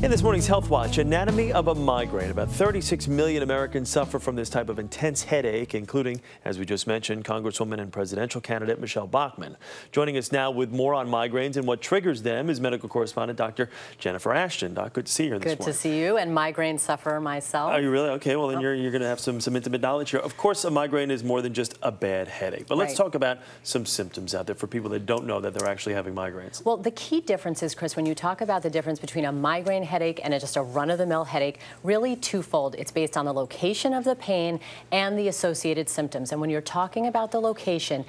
In this morning's Health Watch, anatomy of a migraine. About 36 million Americans suffer from this type of intense headache, including, as we just mentioned, Congresswoman and presidential candidate Michelle Bachmann. Joining us now with more on migraines and what triggers them is medical correspondent Dr. Jennifer Ashton. Doc, good to see you this morning. Good to see you, and migraine sufferer myself. Are you really? Okay, well then you're going to have some intimate knowledge here. Of course, a migraine is more than just a bad headache, but let's talk about some symptoms out there for people that don't know that they're actually having migraines. Well, the key difference is, Chris, when you talk about the difference between a migraine headache and just a run-of-the-mill headache, really twofold. It's based on the location of the pain and the associated symptoms. And when you're talking about the location,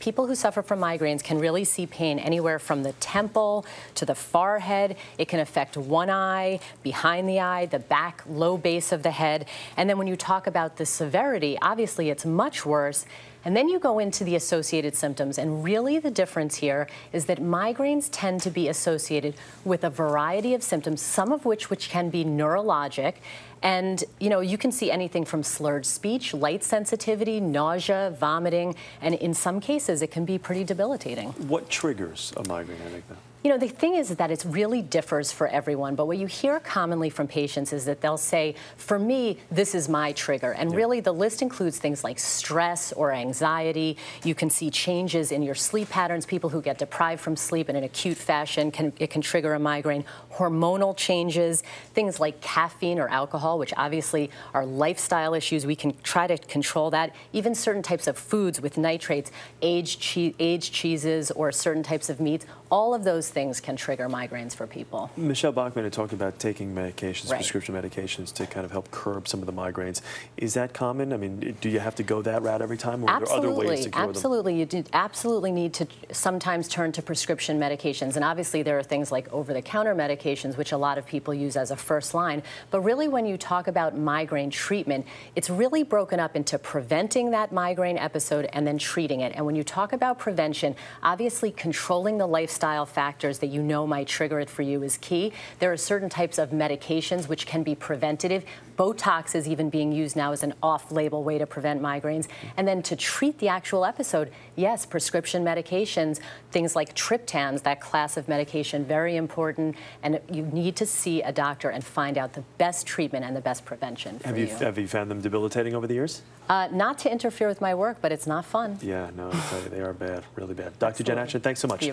people who suffer from migraines can really see pain anywhere from the temple to the forehead. It can affect one eye, behind the eye, the back, low base of the head. And then when you talk about the severity, obviously it's much worse. And then you go into the associated symptoms, and really the difference here is that migraines tend to be associated with a variety of symptoms, some of which can be neurologic. And, you know, you can see anything from slurred speech, light sensitivity, nausea, vomiting, and in some cases it can be pretty debilitating. What triggers a migraine headache, though? You know, the thing is that it really differs for everyone, but what you hear commonly from patients is that they'll say, for me, this is my trigger. And really the list includes things like stress or anxiety. You can see changes in your sleep patterns. People who get deprived from sleep in an acute fashion, it can trigger a migraine. Hormonal changes, things like caffeine or alcohol, which obviously are lifestyle issues. We can try to control that. Even certain types of foods with nitrates, aged cheeses or certain types of meats, all of those things can trigger migraines for people. Michelle Bachmann had talked about taking medications, prescription medications, to kind of help curb some of the migraines. Is that common? I mean, do you have to go that route every time, or are there other ways to cure them? Absolutely. You do absolutely need to sometimes turn to prescription medications. And obviously there are things like over-the-counter medications, which a lot of people use as a first line. But really when you talk about migraine treatment, it's really broken up into preventing that migraine episode and then treating it. And when you talk about prevention, obviously controlling the lifestyle factors that you know might trigger it for you is key. There are certain types of medications which can be preventative. Botox is even being used now as an off-label way to prevent migraines. And then to treat the actual episode, yes, prescription medications, things like triptans, that class of medication, very important. And you need to see a doctor and find out the best treatment and the best prevention for you. Have you found them debilitating over the years? Not to interfere with my work, but it's not fun. Yeah, no, I tell you, they are bad, really bad. Dr. Jen Ashton, thanks so much.